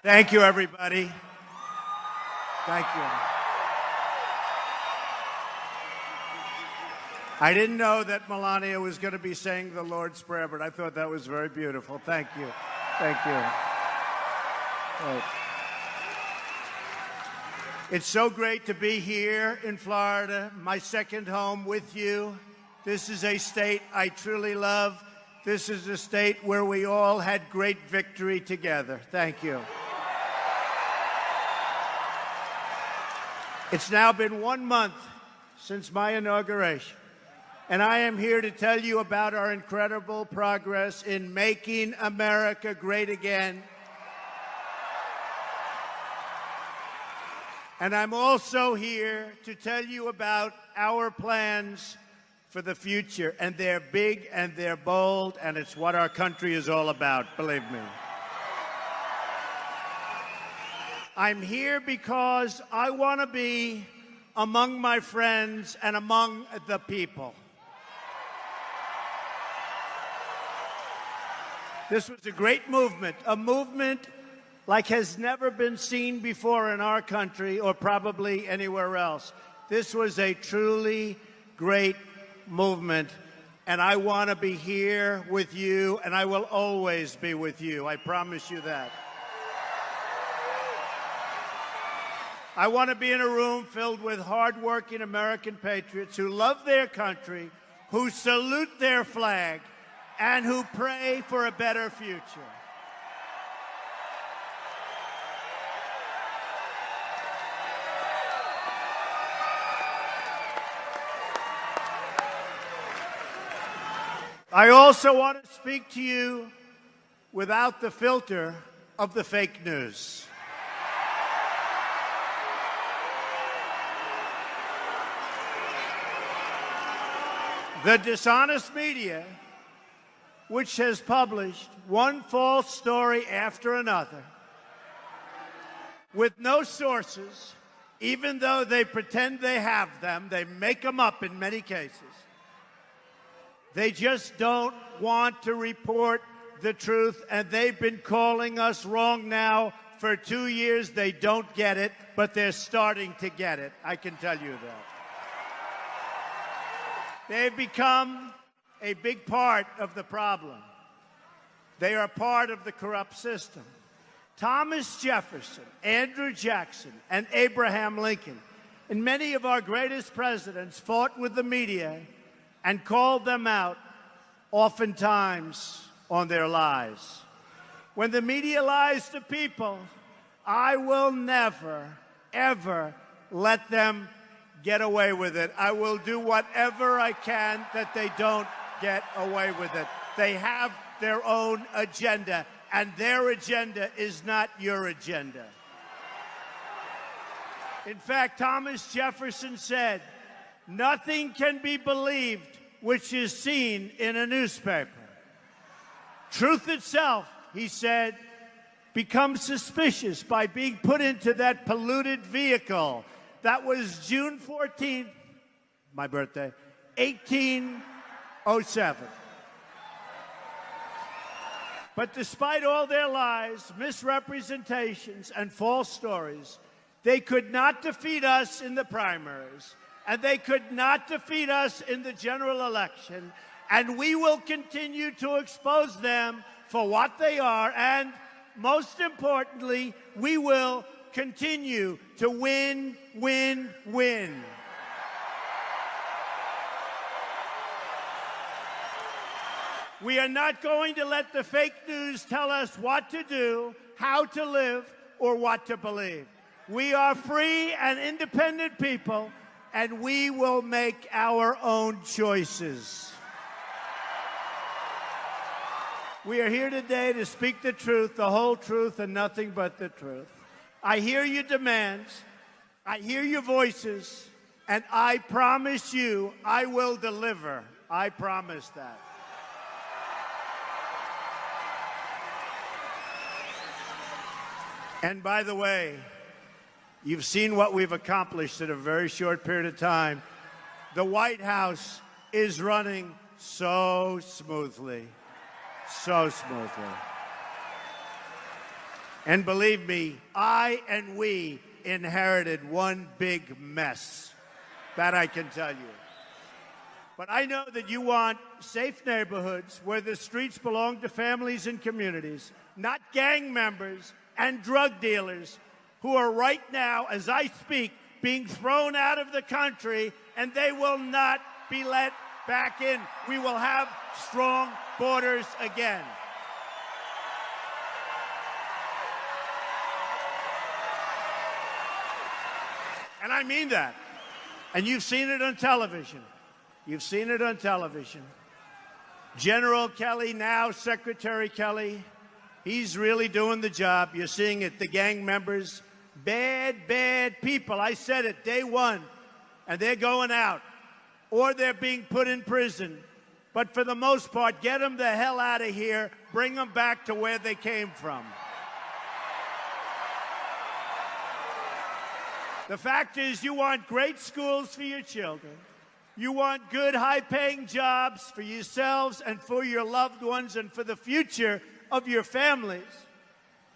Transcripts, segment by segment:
Thank you, everybody. Thank you. I didn't know that Melania was going to be saying the Lord's Prayer, but I thought that was very beautiful. Thank you. Thank you. Right. It's so great to be here in Florida, my second home with you. This is a state I truly love. This is a state where we all had great victory together. Thank you. It's now been 1 month since my inauguration, and I am here to tell you about our incredible progress in making America great again. And I'm also here to tell you about our plans for the future, and they're big and they're bold, and it's what our country is all about, believe me. I'm here because I want to be among my friends and among the people. This was a great movement, a movement like has never been seen before in our country or probably anywhere else. This was a truly great movement, and I want to be here with you, and I will always be with you. I promise you that. I want to be in a room filled with hardworking American patriots who love their country, who salute their flag, and who pray for a better future. I also want to speak to you without the filter of the fake news. The dishonest media, which has published one false story after another, with no sources, even though they pretend they have them, they make them up in many cases. They just don't want to report the truth, and they've been calling us wrong now for 2 years. They don't get it, but they're starting to get it. I can tell you that. They've become a big part of the problem. They are part of the corrupt system. Thomas Jefferson, Andrew Jackson, and Abraham Lincoln, and many of our greatest presidents fought with the media and called them out, oftentimes, on their lies. When the media lies to people, I will never, ever let them get away with it. I will do whatever I can that they don't get away with it. They have their own agenda, and their agenda is not your agenda. In fact, Thomas Jefferson said, "Nothing can be believed which is seen in a newspaper. Truth itself," he said, "becomes suspicious by being put into that polluted vehicle." That was June 14th, my birthday, 1807. But despite all their lies, misrepresentations, and false stories, they could not defeat us in the primaries, and they could not defeat us in the general election, and we will continue to expose them for what they are, and most importantly, we will continue to win, win, win. We are not going to let the fake news tell us what to do, how to live, or what to believe. We are free and independent people, and we will make our own choices. We are here today to speak the truth, the whole truth, and nothing but the truth. I hear your demands, I hear your voices, and I promise you I will deliver. I promise that. And by the way, you've seen what we've accomplished in a very short period of time. The White House is running so smoothly, so smoothly. And believe me, I and we inherited one big mess. That I can tell you. But I know that you want safe neighborhoods where the streets belong to families and communities, not gang members and drug dealers who are right now, as I speak, being thrown out of the country, and they will not be let back in. We will have strong borders again. And I mean that. And you've seen it on television. You've seen it on television. General Kelly, now Secretary Kelly, he's really doing the job. You're seeing it. The gang members, bad, bad people. I said it day one. And they're going out. Or they're being put in prison. But for the most part, get them the hell out of here. Bring them back to where they came from. The fact is, you want great schools for your children. You want good, high-paying jobs for yourselves and for your loved ones and for the future of your families.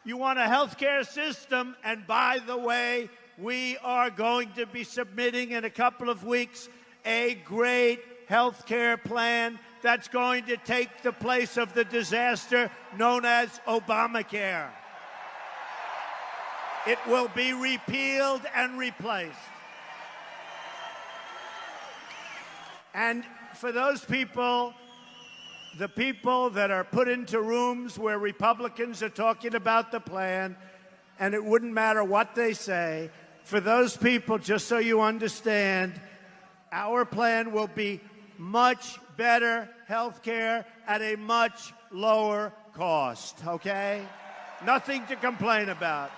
You want a health care system, and by the way, we are going to be submitting in a couple of weeks a great health care plan that's going to take the place of the disaster known as Obamacare. It will be repealed and replaced. And for those people, the people that are put into rooms where Republicans are talking about the plan, and it wouldn't matter what they say, for those people, just so you understand, our plan will be much better health care at a much lower cost, okay? Nothing to complain about.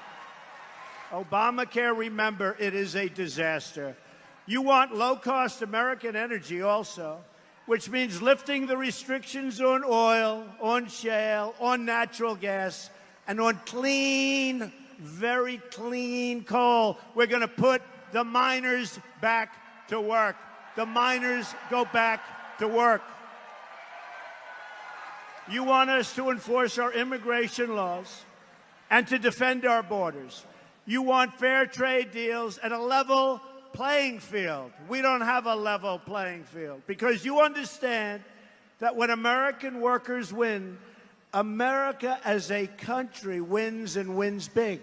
Obamacare, remember, it is a disaster. You want low-cost American energy also, which means lifting the restrictions on oil, on shale, on natural gas, and on clean, very clean coal. We're going to put the miners back to work. The miners go back to work. You want us to enforce our immigration laws and to defend our borders. You want fair trade deals and a level playing field. We don't have a level playing field because you understand that when American workers win, America as a country wins and wins big.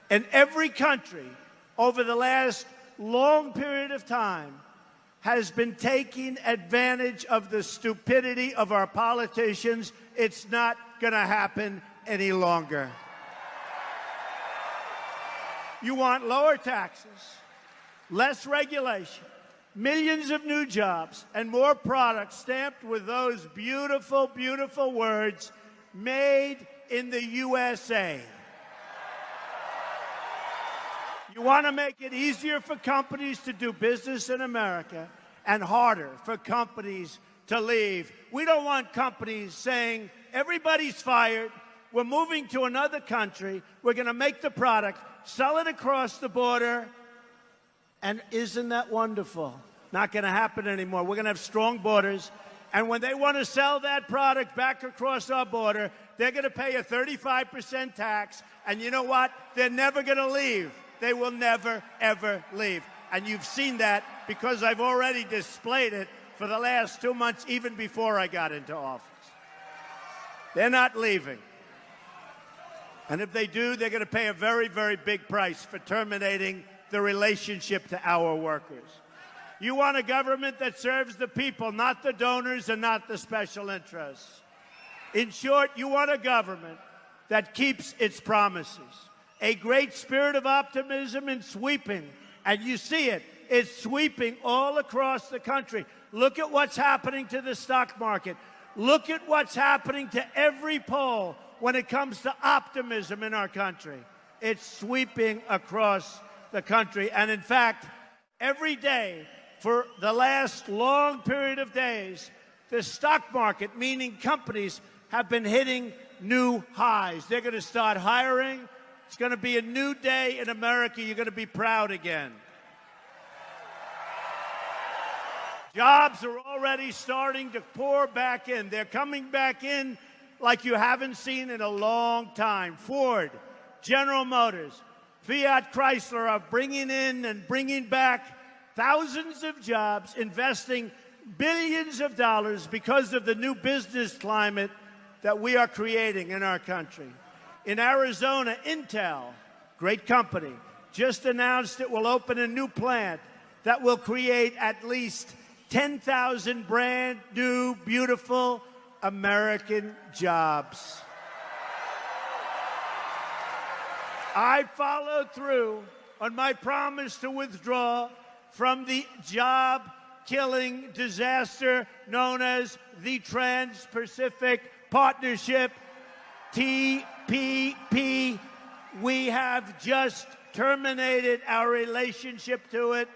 And every country over the last long period of time has been taking advantage of the stupidity of our politicians. It's not going to happen any longer. You want lower taxes, less regulation, millions of new jobs, and more products stamped with those beautiful, beautiful words, made in the USA. You want to make it easier for companies to do business in America and harder for companies to leave. We don't want companies saying, everybody's fired, we're moving to another country, we're going to make the product, sell it across the border, and isn't that wonderful? Not going to happen anymore. We're going to have strong borders, and when they want to sell that product back across our border, they're going to pay a 35% tax, and you know what? They're never going to leave. They will never, ever leave. And you've seen that because I've already displayed it for the last 2 months, even before I got into office. They're not leaving. And if they do, they're going to pay a very, very big price for terminating the relationship to our workers. You want a government that serves the people, not the donors and not the special interests. In short, you want a government that keeps its promises. A great spirit of optimism and sweeping. And you see it. It's sweeping all across the country. Look at what's happening to the stock market. Look at what's happening to every poll when it comes to optimism in our country. It's sweeping across the country. And in fact, every day for the last long period of days, the stock market, meaning companies, have been hitting new highs. They're going to start hiring. It's going to be a new day in America. You're going to be proud again. Jobs are already starting to pour back in. They're coming back in like you haven't seen in a long time. Ford, General Motors, Fiat Chrysler are bringing in and bringing back thousands of jobs, investing billions of dollars because of the new business climate that we are creating in our country. In Arizona, Intel, great company, just announced it will open a new plant that will create at least 10,000 brand new, beautiful American jobs. I followed through on my promise to withdraw from the job-killing disaster known as the Trans-Pacific Partnership, TPP. We have just terminated our relationship to it.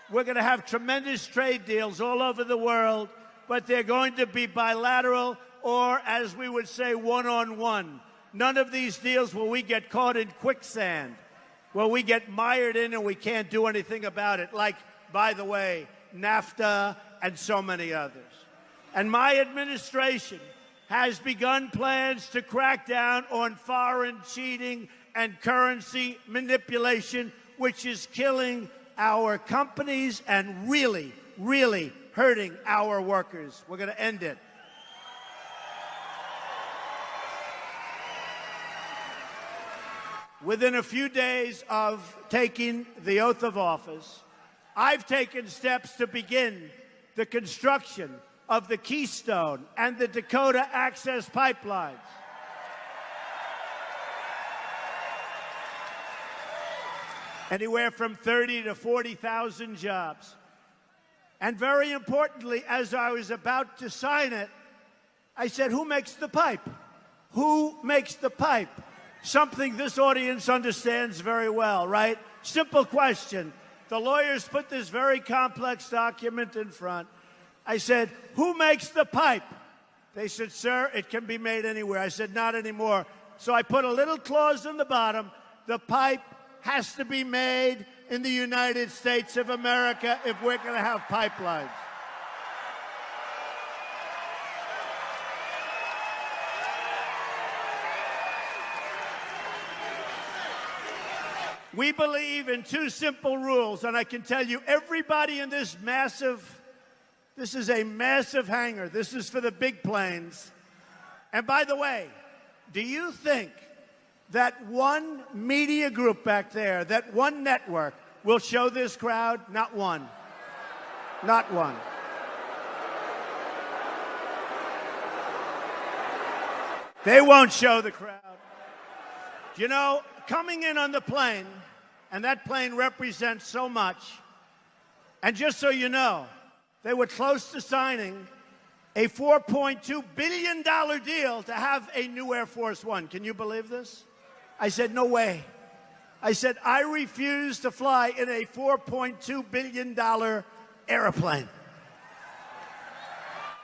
We're going to have tremendous trade deals all over the world, but they're going to be bilateral or, as we would say, one-on-one. None of these deals will we get caught in quicksand, where we get mired in and we can't do anything about it, like, by the way, NAFTA and so many others. And my administration has begun plans to crack down on foreign cheating and currency manipulation, which is killing our companies and really, really hurting our workers. We're going to end it. Within a few days of taking the oath of office, I've taken steps to begin the construction of the Keystone and the Dakota Access pipelines. Anywhere from 30 to 40,000 jobs. And very importantly, as I was about to sign it, I said, who makes the pipe? Who makes the pipe? Something this audience understands very well, right? Simple question. The lawyers put this very complex document in front. I said, who makes the pipe? They said, sir, it can be made anywhere. I said, not anymore. So I put a little clause in the bottom. The pipe has to be made in the United States of America if we're going to have pipelines. We believe in two simple rules, and I can tell you everybody in this is a massive hangar. This is for the big planes. And by the way, do you think that one media group back there, that one network, will show this crowd? Not one. Not one. They won't show the crowd. You know, coming in on the plane, and that plane represents so much, and just so you know, they were close to signing a $4.2 billion deal to have a new Air Force One. Can you believe this? I said, no way. I said, I refuse to fly in a $4.2 billion airplane.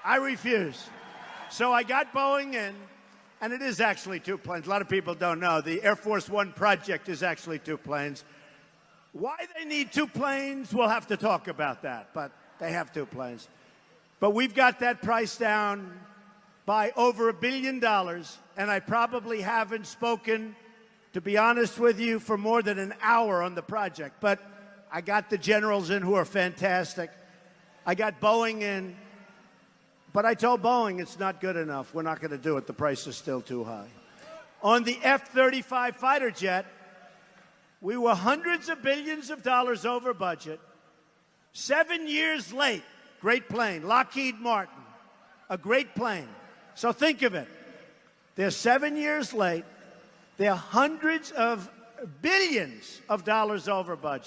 I refuse. So I got Boeing in, and it is actually two planes. A lot of people don't know. The Air Force One project is actually two planes. Why they need two planes, we'll have to talk about that, but they have two planes. But we've got that price down by over $1 billion, and I probably haven't spoken, to be honest with you, for more than an hour on the project. But I got the generals in who are fantastic. I got Boeing in. But I told Boeing it's not good enough. We're not going to do it. The price is still too high. On the F-35 fighter jet, we were hundreds of billions of dollars over budget. 7 years late. Great plane. Lockheed Martin. A great plane. So think of it. They're 7 years late. They're hundreds of billions of dollars over budget.